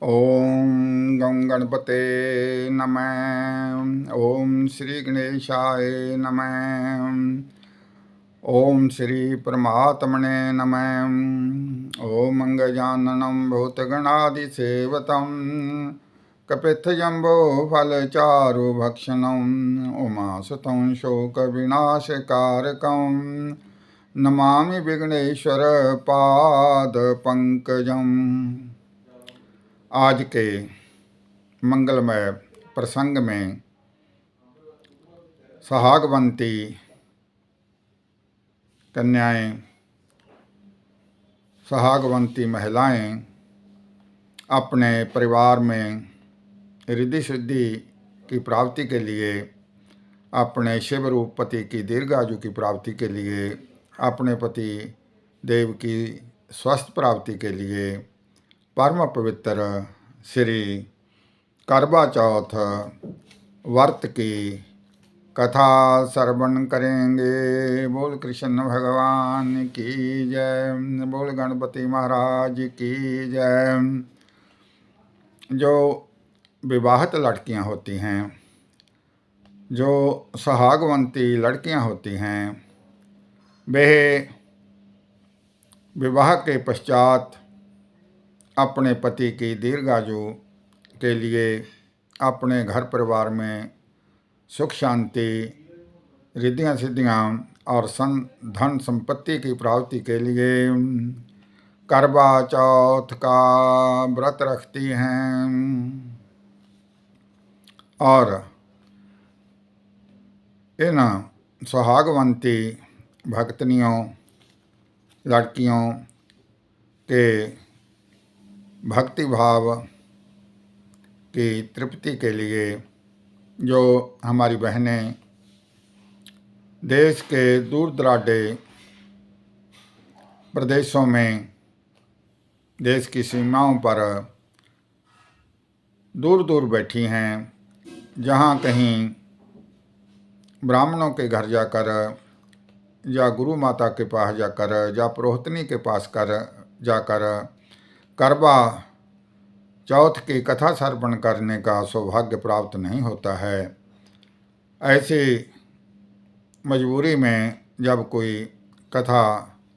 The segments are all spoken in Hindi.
ओम गं गणपते नमः। ओम श्री गणेशाय नमः। ओम श्री परमात्मने नमः। ओम गजाननं भूतगणादिसेवतं कपित्थजम्बो फलचारुभक्षणम् उमासुतं शोकविनाशकारकं नमामि विघ्नेश्वर पादपंकजम्। आज के मंगलमय प्रसंग में सहागवंती कन्याएं, सहागवंती महिलाएं अपने परिवार में रिद्धि सिद्धि की प्राप्ति के लिए, अपने शिव रूप पति की दीर्घायु की प्राप्ति के लिए, अपने पति देव की स्वस्थ प्राप्ति के लिए परम पवित्र श्री करवा चौथ व्रत की कथा श्रवण करेंगे। बोल कृष्ण भगवान की जय, बोल गणपति महाराज की जय। जो विवाहित लड़कियां होती हैं, जो सुहागवंती लड़कियां होती हैं, वे विवाह के पश्चात अपने पति की दीर्घायु के लिए, अपने घर परिवार में सुख शांति, रिद्धियाँ सिद्धियाँ और धन संपत्ति की प्राप्ति के लिए करवा चौथ का व्रत रखती हैं। और इन सुहागवंती भक्तनियों, लड़कियों के भक्ति भाव की तृप्ति के लिए जो हमारी बहनें देश के दूर दराडे प्रदेशों में, देश की सीमाओं पर दूर दूर बैठी हैं, जहाँ कहीं ब्राह्मणों के घर जाकर, या गुरु माता के पास जाकर, या पुरोहितनी के पास जाकर करवा चौथ की कथा श्रवण करने का सौभाग्य प्राप्त नहीं होता है। ऐसी मजबूरी में जब कोई कथा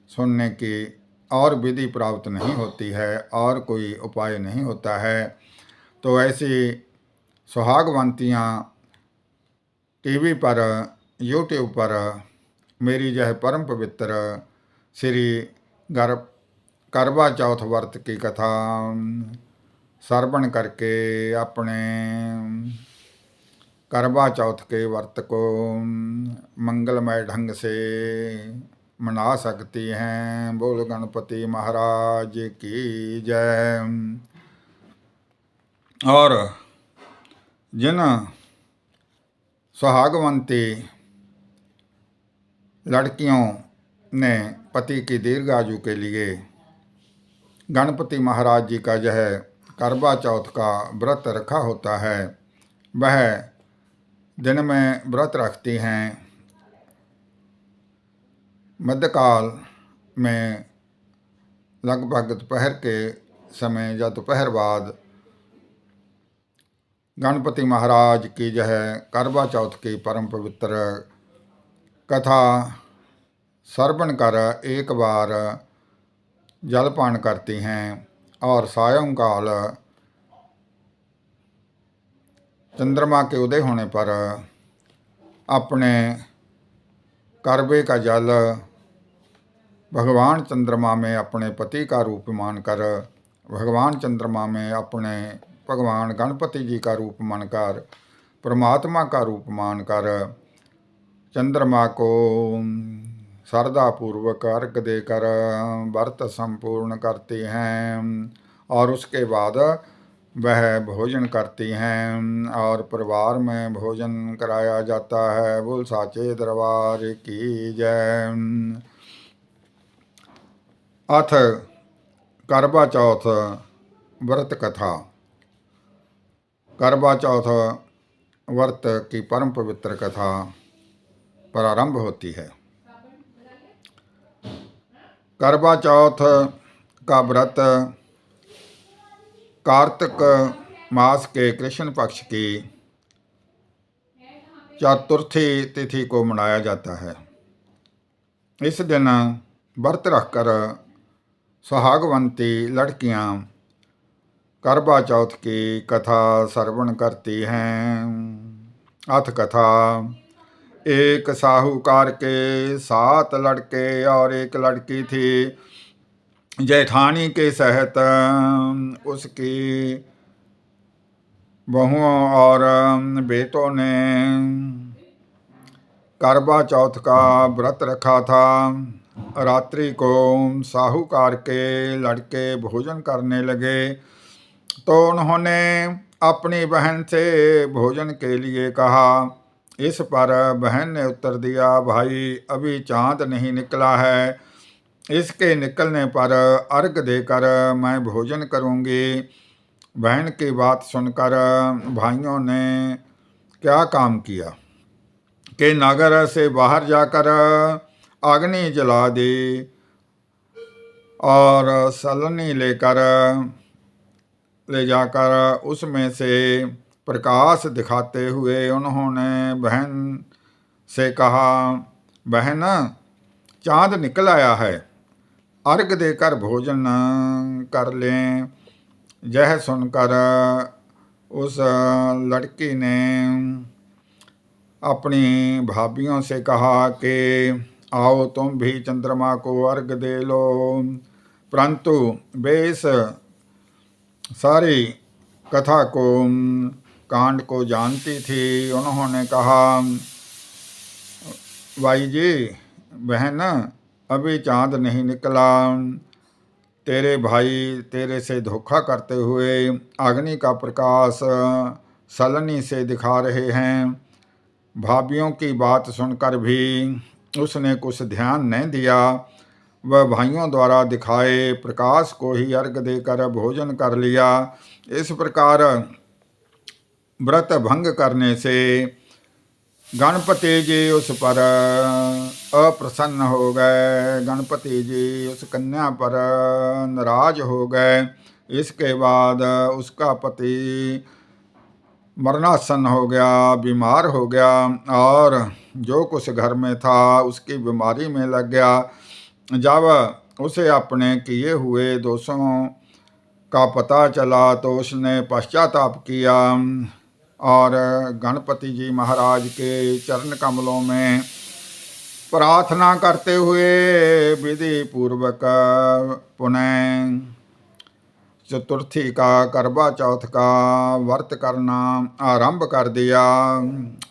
सुनने की और विधि प्राप्त नहीं होती है और कोई उपाय नहीं होता है, तो ऐसी सुहागवंतियाँ टीवी पर, यूट्यूब पर मेरी यह परम पवित्र श्री करवा चौथ व्रत की कथा श्रवण करके अपने करवा चौथ के व्रत को मंगलमय ढंग से मना सकती हैं। बोल गणपति महाराज की जय। और जिन सुहागवंती लड़कियों ने पति की दीर्घायु के लिए गणपति महाराज जी का यह करवा चौथ का व्रत रखा होता है, वह दिन में व्रत रखती हैं, मध्यकाल में लगभग दोपहर के समय या दोपहर बाद गणपति महाराज की यह करवा चौथ की परम पवित्र कथा श्रवण कर एक बार जलपान करती हैं और सायंकाल चंद्रमा के उदय होने पर अपने करवे का जल भगवान चंद्रमा में अपने पति का रूप मानकर, भगवान चंद्रमा में अपने भगवान गणपति जी का रूप मानकर, परमात्मा का रूप मानकर चंद्रमा को श्रद्धापूर्वक अर्घ देकर व्रत संपूर्ण करती हैं। और उसके बाद वह भोजन करती हैं और परिवार में भोजन कराया जाता है। बोल साचे दरबार की जय। अथ करवा चौथ व्रत कथा। करवा चौथ व्रत की परम पवित्र कथा प्रारंभ होती है। करवा चौथ का व्रत कार्तिक मास के कृष्ण पक्ष की चतुर्थी तिथि को मनाया जाता है। इस दिन व्रत रखकर सुहागवंती लड़कियां करवा चौथ की कथा श्रवण करती हैं। अथ कथा। एक साहूकार के 7 लड़के और एक लड़की थी। जेठानी के सहित उसकी बहुओं और बेटों ने करवा चौथ का व्रत रखा था। रात्रि को साहूकार के लड़के भोजन करने लगे तो उन्होंने अपनी बहन से भोजन के लिए कहा। इस पर बहन ने उत्तर दिया, भाई अभी चांद नहीं निकला है, इसके निकलने पर अर्घ देकर मैं भोजन करूंगी। बहन की बात सुनकर भाइयों ने क्या काम किया कि नगर से बाहर जाकर अग्नि जला दी और सलनी ले जाकर उसमें से प्रकाश दिखाते हुए उन्होंने बहन से कहा, बहन चांद निकल आया है, अर्घ देकर भोजन कर लें। यह सुनकर उस लड़की ने अपनी भाभियों से कहा कि आओ तुम भी चंद्रमा को अर्घ दे लो। परंतु वे इस सारी कथा को कांड को जानती थी। उन्होंने कहा, भाई जी बहन अभी चांद नहीं निकला, तेरे भाई तेरे से धोखा करते हुए अग्नि का प्रकाश सलनी से दिखा रहे हैं। भाभियों की बात सुनकर भी उसने कुछ ध्यान नहीं दिया। वह भाइयों द्वारा दिखाए प्रकाश को ही अर्घ देकर भोजन कर लिया। इस प्रकार व्रत भंग करने से गणपति जी उस पर अप्रसन्न हो गए। गणपति जी उस कन्या पर नाराज हो गए। इसके बाद उसका पति मरणासन्न हो गया, बीमार हो गया और जो कुछ घर में था उसकी बीमारी में लग गया। जब उसे अपने किए हुए दोषों का पता चला तो उसने पश्चाताप किया और गणपति जी महाराज के चरण कमलों में प्रार्थना करते हुए विधि पूर्वक पुनः चतुर्थी का करवा चौथ का व्रत करना आरंभ कर दिया।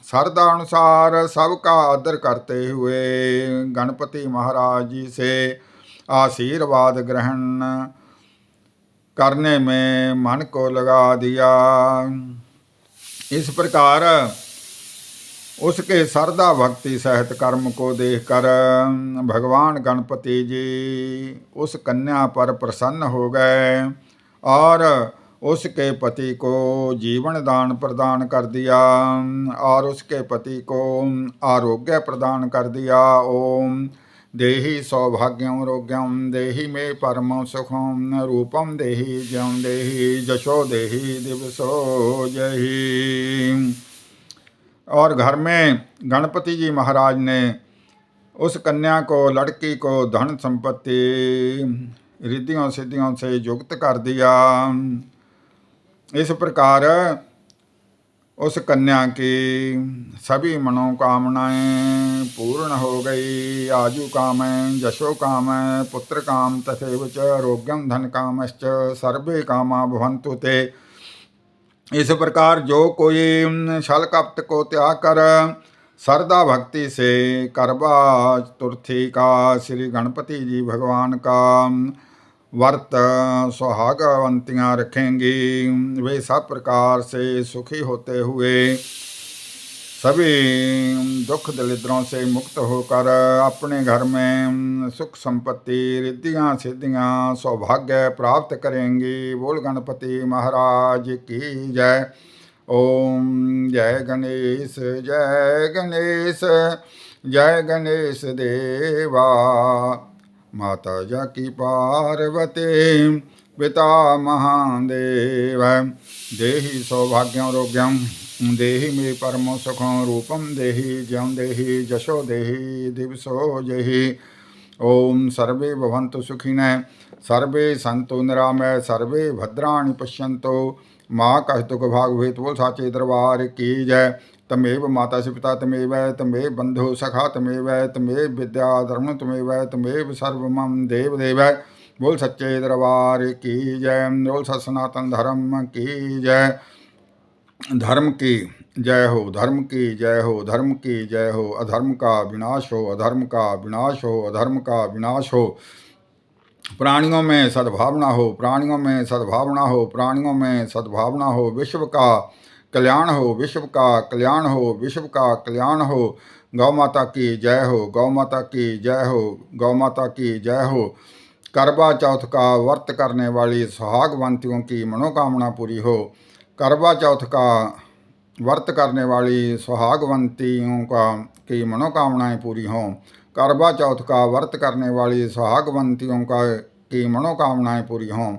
श्रद्धा अनुसार सबका आदर करते हुए गणपति महाराज जी से आशीर्वाद ग्रहण करने में मन को लगा दिया। इस प्रकार उसके श्रद्धा भक्ति सहित कर्म को देखकर भगवान गणपति जी उस कन्या पर प्रसन्न हो गए और उसके पति को जीवन दान प्रदान कर दिया और उसके पति को आरोग्य प्रदान कर दिया। ओम देहि सौभाग्यम रोग्यम देहि मे परम सुखम रूपम देहि जयम देहि जशो देहि दिवसो जहि। और घर में गणपति जी महाराज ने उस कन्या को, लड़की को धन संपत्ति रिद्धियों सिद्धियों से युक्त कर दिया। इस प्रकार उस कन्या की सभी मनोकामनाएं पूर्ण हो गई। आजु काम जशो काम पुत्र काम तथैव च आरोग्यम धन कामश्च सर्वे कामा भवन्तु ते। इस प्रकार जो कोई छल कपट को त्याग कर श्रद्धा भक्ति से करवा चतुर्थी का श्री गणपति जी भगवान का व्रत सुहागवंतियाँ रखेंगी, वे सब प्रकार से सुखी होते हुए सभी दुख दरिद्रों से मुक्त होकर अपने घर में सुख संपत्ति रिद्धियाँ सिद्धियाँ सौभाग्य प्राप्त करेंगी। बोल गणपति महाराज की जय। ओम जय गणेश जय गणेश जय गणेश देवा। माता जाकी पार्वती पिता महादेव देहि सौभाग्यम देहि मे परमो सुखं रूपम देहि ज्ञं देहि जशो देहि दिवसो जहि। ओम सर्वे भवन्तु सुखिनः सर्वे सन्तु निरामय सर्वे भद्राणि पश्यन्तु माँ कष्टुक भाग भेद बोल साचे दरबार की जय। तमेव माता से पिता तमेव तमेव बंधु सखा तमेव तमेव विद्या धर्म तमेव तमेव सर्वमं देव देव। बोल सच्चे दरबार की जय। बोल सनातन धर्म की जय। धर्म की जय हो, धर्म की जय हो, धर्म की जय हो। अधर्म का विनाश हो, अधर्म का विनाश हो, अधर्म का विनाश हो। प्राणियों में सद्भावना हो, प्राणियों में सद्भावना हो, प्राणियों में सद्भावना हो। विश्व का कल्याण हो, विश्व का कल्याण हो, विश्व का कल्याण हो। गौ माता की जय हो, गौ माता की जय हो, गौ माता की जय हो। करवा चौथ का व्रत करने वाली सुहागवंतियों की मनोकामना पूरी हो। करवा चौथ का व्रत करने वाली सुहागवंतियों की मनोकामनाएं पूरी हों। करवा चौथ का व्रत करने वाली सुहागवंतियों की मनोकामनाएं पूरी हों।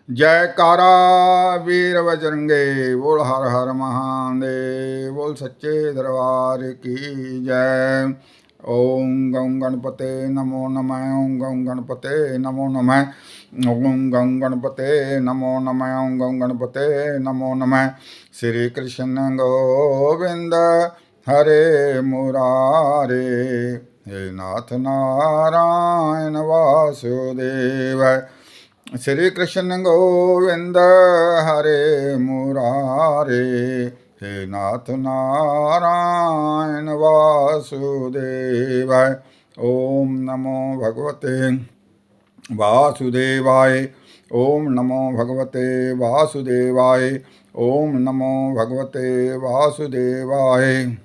जयकारा वीर बजरंगे बोल हर हर महादेव बोल सच्चे दरबार की जय। ओम गं गणपते नमो नमः, ओम गं गणपते नमो नमः, ओम गं गणपते नमो नमः, ओम गं गणपते नमो नमः। श्री कृष्ण गोविंद हरे मुरारे, हे नाथ नारायण वासुदेव। श्री कृष्ण गोविंद हरे मुरारे, हे नाथ नारायण वासुदेव। ओम नमो भगवते वासुदेवाय, ओम नमो भगवते वासुदेवाय, ओम नमो भगवते वासुदेवाय।